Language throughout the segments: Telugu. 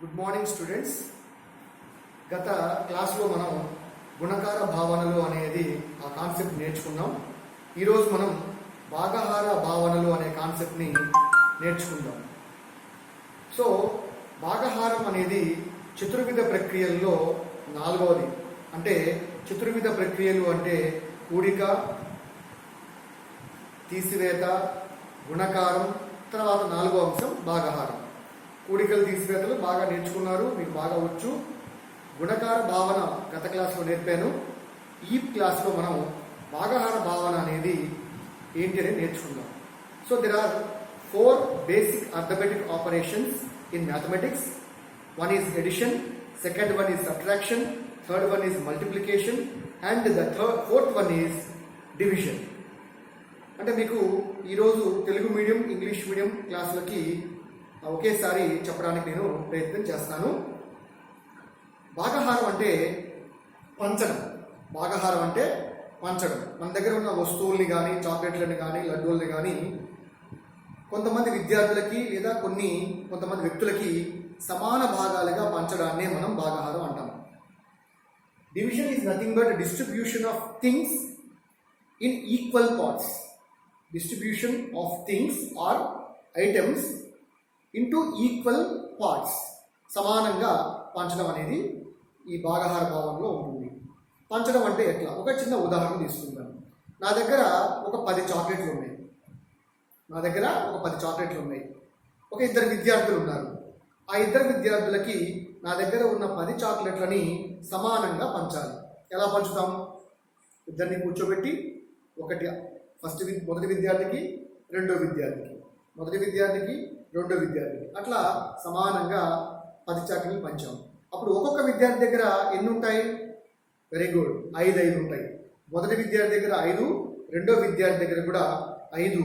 Good morning students. గత క్లాస్లో మనం గుణకార భావనలు అనేది ఆ కాన్సెప్ట్ నేర్చుకున్నాం. ఈరోజు మనం భాగహార భావనలు అనే కాన్సెప్ట్ని నేర్చుకుందాం. సో భాగహారం అనేది చతుర్విధ ప్రక్రియల్లో నాలుగవది. అంటే చతుర్విధ ప్రక్రియలు అంటే కూడిక, తీసివేత, గుణకారం, తర్వాత నాలుగో అంశం భాగహారం. కూడికలు తీసివేతలు బాగా నేర్చుకున్నారు, మీకు బాగా వచ్చు. గుణకార భావన గత క్లాస్లో నేర్పాను. ఈ క్లాస్లో మనం భాగహార భావన అనేది ఏంటి అనేది నేర్చుకుందాం. So there are 4 basic arithmetic operations in mathematics. One is addition, second one is subtraction, third one is multiplication and the fourth one is division. అంటే మీకు ఈరోజు తెలుగు మీడియం, ఇంగ్లీష్ మీడియం క్లాసులకి ఒకేసారి చెప్పడానికి నేను ప్రయత్నం చేస్తాను. భాగహారం అంటే పంచడం. భాగహారం అంటే పంచడం. మన దగ్గర ఉన్న వస్తువుల్ని కానీ, చాక్లెట్లని కానీ, లడ్డూల్ని కానీ కొంతమంది విద్యార్థులకి లేదా కొంతమంది వ్యక్తులకి సమాన భాగాలుగా పంచడాన్నే మనం భాగహారం అంటాం. Division is nothing but distribution of things in equal parts. Distribution of things or items into equal parts. సమానంగా పంచడం అనేది ఈ భాగహార భావంలో ఉంటుంది. పంచడం అంటే ఎట్లా? ఒక చిన్న ఉదాహరణ తీసుకుందాం. నా దగ్గర ఒక 10 చాక్లెట్లు ఉన్నాయి. ఒక ఇద్దరు విద్యార్థులు ఉన్నారు. ఆ ఇద్దరు విద్యార్థులకి నా దగ్గర ఉన్న 10 చాక్లెట్లని సమానంగా పంచాలి. ఎలా పంచుతాం? ఇద్దరిని కూర్చోబెట్టి మొదటి విద్యార్థికి, రెండో విద్యార్థికి, అట్లా సమానంగా 10 చాక్లెట్లు పంచాం. అప్పుడు ఒక్కొక్క విద్యార్థి దగ్గర ఎన్ని ఉంటాయి? వెరీ గుడ్, 5 ఉంటాయి. మొదటి విద్యార్థి దగ్గర 5, రెండో విద్యార్థి దగ్గర కూడా 5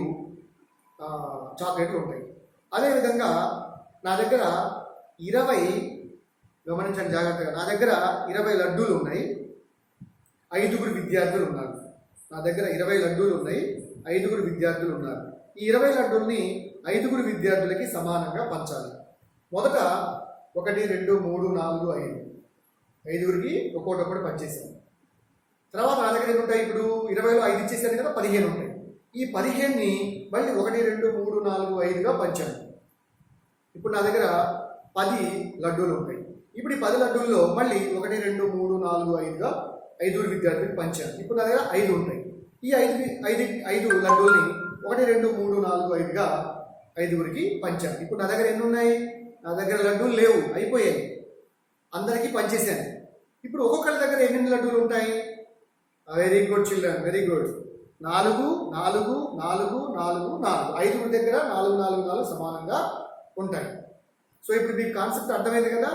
చాక్లెట్లు ఉంటాయి. అదేవిధంగా నా దగ్గర 20, గమనించండి జాగ్రత్తగా, నా దగ్గర 20 లడ్డూలు ఉన్నాయి. 5 విద్యార్థులు ఉన్నారు. నా దగ్గర 20 లడ్డూలు ఉన్నాయి, 5 విద్యార్థులు ఉన్నారు. ఈ 20 లడ్డూల్ని 5 విద్యార్థులకి సమానంగా పంచాలి. మొదట 1, 2, 3, 4, 5 5కి ఒక్కొక్కటి పంచేసాను. తర్వాత నా దగ్గర ఉంటాయి, ఇప్పుడు 20లో 5 ఇచ్చేసాను కదా, 15 ఉంటాయి. ఈ 15ని మళ్ళీ 1, 2, 3, 4, 5గా పంచాను. ఇప్పుడు నా దగ్గర 10 లడ్డూలు ఉంటాయి. ఇప్పుడు ఈ 10 లడ్డూల్లో మళ్ళీ 1, 2, 3, 4, 5గా 5 విద్యార్థులకి పంచాను. ఇప్పుడు నా దగ్గర 5 ఉంటాయి. ఈ 5 లడ్డూల్ని 1, 2, 3, 4, 5గా 5కి పంచాను. ఇప్పుడు నా దగ్గర ఎన్ని ఉన్నాయి? నా దగ్గర లడ్డూలు లేవు, అయిపోయాయి, అందరికీ పంచేశాను. ఇప్పుడు ఒక్కొక్కరి దగ్గర ఎన్ని లడ్డూలు ఉంటాయి? Very good children, very good. 4, 4, 4, 4, 4 5 దగ్గర 4, 4, 4 సమానంగా ఉంటాయి. సో ఇప్పుడు మీకు కాన్సెప్ట్ అర్థమైంది కదా.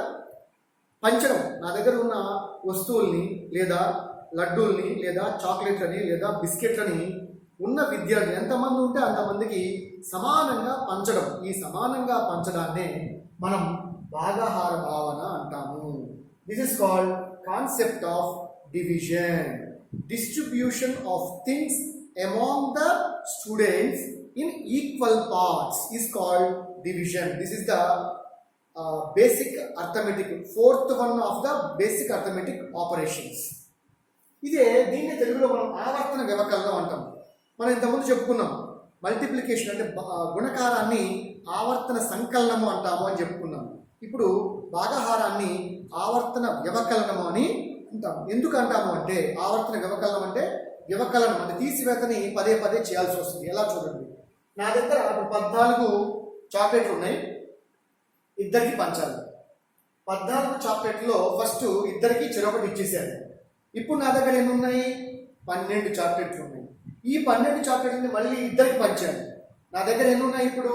పంచడం, నా దగ్గర ఉన్న వస్తువుల్ని లేదా లడ్డూల్ని లేదా చాక్లెట్లని లేదా బిస్కెట్లని ఉన్న విద్యార్థులు ఎంతమంది ఉంటే అంతమందికి సమానంగా పంచడం. ఈ సమానంగా పంచడాన్నే మనం భాగహార భావన అంటాము. This is called concept of division. Distribution of things among the students in equal parts is called division. This is the basic arithmetic, 4th one of the basic arithmetic operations. దీన్ని తెలుగులో మనం ఆవర్తన వ్యవకలనం అంటాం. మనం ఇంతకుముందు చెప్పుకున్నాం, మల్టిప్లికేషన్ అంటే గుణకారాన్ని ఆవర్తన సంకలనము అంటాము అని చెప్పుకున్నాం. ఇప్పుడు భాగహారాన్ని ఆవర్తన వ్యవకలనము అని అంటాము. ఎందుకు అంటాము అంటే, ఆవర్తన వ్యవకలనం అంటే వ్యవకలనం అంటే తీసివేతని పదే పదే చేయాల్సి వస్తుంది. ఎలా చూడండి, నా దగ్గర 14 చాక్లెట్లు ఉన్నాయి, ఇద్దరికి పంచాలి. 14 చాక్లెట్లో ఫస్ట్ ఇద్దరికి చెరొకటి ఇచ్చేసాను. ఇప్పుడు నా దగ్గర ఎన్ని ఉన్నాయి? 12 చాక్లెట్లు ఉన్నాయి. ఈ 12 చాక్లెట్లని మళ్ళీ ఇద్దరికి పంచాను. నా దగ్గర ఎన్ని ఉన్నాయి? ఇప్పుడు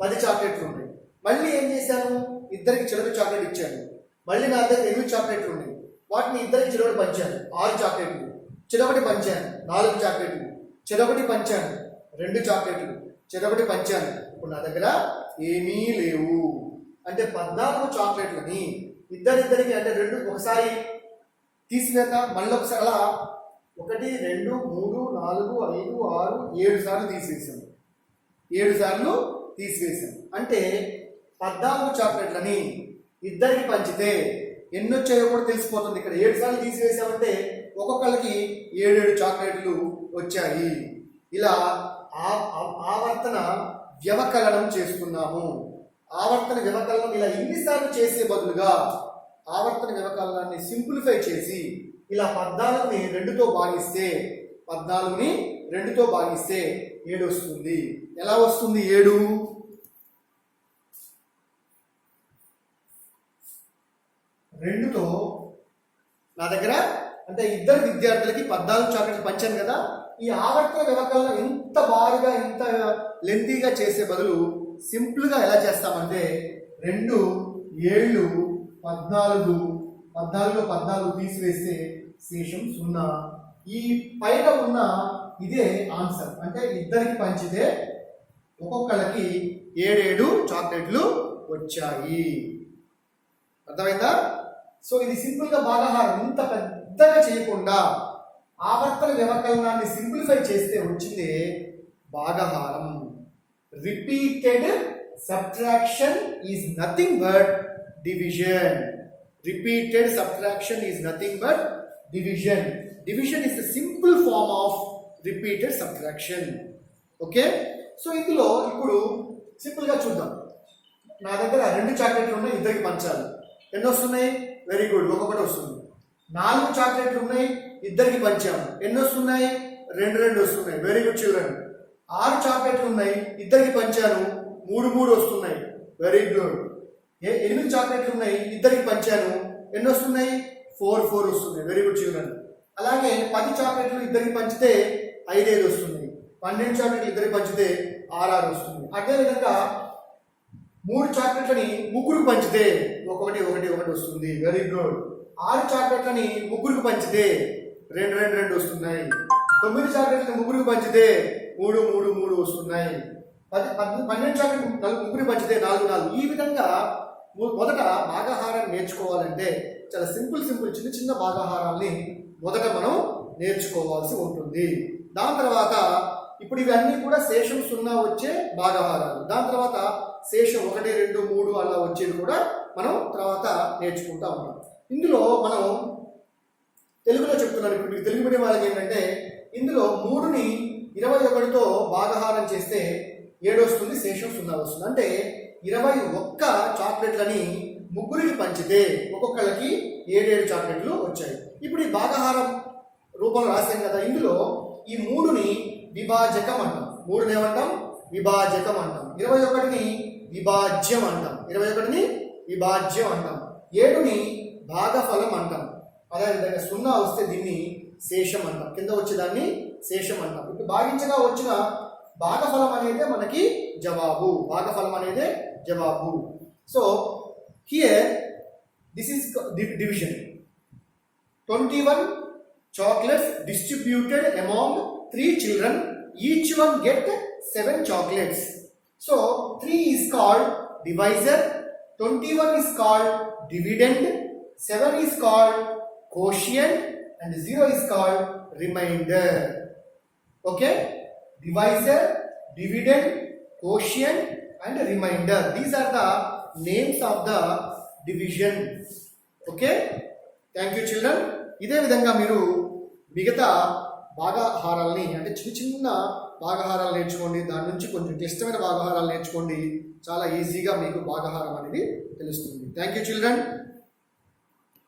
10 చాక్లెట్లు ఉన్నాయి. మళ్ళీ ఏం చేశాను? ఇద్దరికి చెరొక చాక్లెట్ ఇచ్చాను. మళ్ళీ నా దగ్గర 8 చాక్లెట్లు ఉన్నాయి. వాటిని ఇద్దరికి చెరొకటి పంచాను, 6 చాక్లెట్లు. చెరొకటి పంచాను, 4 చాక్లెట్లు. చెరొకటి పంచాను, 2 చాక్లెట్లు. చెరొకటి పంచాను. ఇప్పుడు నా దగ్గర ఏమీ లేవు. అంటే 14 చాక్లెట్లని ఇద్దరికి అంటే 2 ఒకసారి తీసివేత, మళ్ళీ ఒకసారి అలా 1, 2, 3, 4, 5, 6, 7 సార్లు తీసివేసాను. 7 సార్లు తీసివేసాను. అంటే 14 చాక్లెట్లని ఇద్దరికి పంచితే ఎన్ని వచ్చాయో కూడా తెలిసిపోతుంది. ఇక్కడ 7 సార్లు తీసివేసామంటే ఒక్కొక్కరికి 7 చాక్లెట్లు వచ్చాయి. ఇలా ఆవర్తన వ్యవకలనం చేస్తున్నాము. ఆవర్తన వ్యవకలనం ఇలా ఎన్నిసార్లు చేసే బదులుగా ఆవర్తన వ్యవకలనాన్ని సింప్లిఫై చేసి ఇలా 14ని 2తో భాగిస్తే 7 వస్తుంది. ఎలా వస్తుంది 7? 2తో నా దగ్గర అంటే ఇద్దరు విద్యార్థులకి 14 చాక్లెట్లు పంచాను కదా. ఈ ఆవర్తన వ్యవకలనం ఇంత బారుగా ఇంత లెంతీగా చేసే బదులు సింపుల్గా ఎలా చేస్తామంటే 2 7 14 14లో 14 తీసివేస్తే శేషం 0. ఈ పైన ఉన్న ఇదే ఆన్సర్. అంటే ఇద్దరికి పంచితే ఒక్కొక్కరికి 7 చాక్లెట్లు వచ్చాయి. అర్థమైందా? సో ఇది సింపుల్గా భాగాహారం ఇంత పెద్దగా చేయకుండా ఆవర్తన వ్యవకలనాన్ని సింప్లిఫై చేస్తే వచ్చింది భాగాహారం. Repeated subtraction is nothing but division. Repeated subtraction is nothing but division. Division is the simple form of repeated subtraction. Okay, so ఇందులో ఇప్పుడు సింపుల్గా చూద్దాం. నా దగ్గర 2 చాక్లెట్లు ఉన్నాయి, ఇద్దరికి పంచాలి. ఎన్ని వస్తున్నాయి? వెరీ గుడ్, ఒక్కొక్కటి వస్తుంది. 4 చాక్లెట్లు ఉన్నాయి, ఇద్దరికి పంచాము. ఎన్ని వస్తున్నాయి? 2 వస్తున్నాయి. Very good children. 6 చాక్లెట్లు ఉన్నాయి, ఇద్దరికి పంచాను. 3 వస్తున్నాయి. Very good. 8 చాక్లెట్లు ఉన్నాయి, ఇద్దరికి పంచాను. ఎన్ని వస్తున్నాయి? 4 వస్తున్నాయి. Very good children. అలాగే 10 చాక్లెట్లు ఇద్దరికి పంచితే 5 వస్తున్నాయి. 12 చాక్లెట్లు ఇద్దరికి పంచితే 6 వస్తుంది. అదేవిధంగా 3 చాక్లెట్లని ముగ్గురికి పంచితే 1 వస్తుంది. Very good. 6 చాక్లెట్లని ముగ్గురికి పంచితే 2 వస్తున్నాయి. 9 చాక్లెట్లని ముగ్గురికి పంచితే 3 వస్తున్నాయి. 12 చాక్లెట్ ముగ్గురికి పంచితే 4. ఈ విధంగా మొదట భాగాహారాన్ని నేర్చుకోవాలంటే చాలా సింపుల్ చిన్న భాగాహారాల్ని మొదట మనం నేర్చుకోవాల్సి ఉంటుంది. దాని తర్వాత ఇప్పుడు ఇవన్నీ కూడా శేషం 0 వచ్చే భాగాహారాలు. దాని తర్వాత శేషం 1 2 3 అలా వచ్చేది కూడా మనం తర్వాత నేర్చుకుంటా ఉన్నాం. ఇందులో మనం తెలుగులో చెప్తున్నాను. ఇప్పుడు మీకు తెలుగు మీడియం వాళ్ళకి ఏంటంటే ఇందులో 3ని 21తో భాగాహారం చేస్తే 7 వస్తుంది, శేషం 0 వస్తుంది. అంటే 21 చాక్లెట్లని ముగ్గురికి పంచితే ఒక్కొక్కరికి 7 చాక్లెట్లు వచ్చాయి. ఇప్పుడు ఈ భాగాహారం రూపంలో రాశాం కదా. ఇందులో ఈ 3ని విభాజకం అంటాం. 3ని ఏమంటాం? విభాజకం అంటాం. 21ని విభాజ్యం అంటాం. 7ని భాగఫలం అంటాం. అదేవిధంగా 0 వస్తే దీన్ని శేషం అంటాం. కింద వచ్చేదాన్ని శేషం అంటాం. ఇప్పుడు భాగించగా వచ్చిన భాగఫలం అనేది మనకి జవాబు. So here this is division. 21 chocolates distributed among 3 children. Each one get 7 chocolates. So 3 is called divisor, 21 is called dividend, 7 is called quotient, and 0 is called remainder. Okay, divisor, dividend, quotient and remainder, these are the names of the division. Okay, thank you children. ఇదే విధంగా మీరు మిగతా భాగాహారాలని అంటే చిన్న భాగాహారాలు నేర్చుకోండి. దాని నుంచి కొంచెం క్లిష్టమైన భాగాహారాలు నేర్చుకోండి. చాలా ఈజీగా మీకు భాగాహారం అనేది తెలుస్తుంది. Thank you children.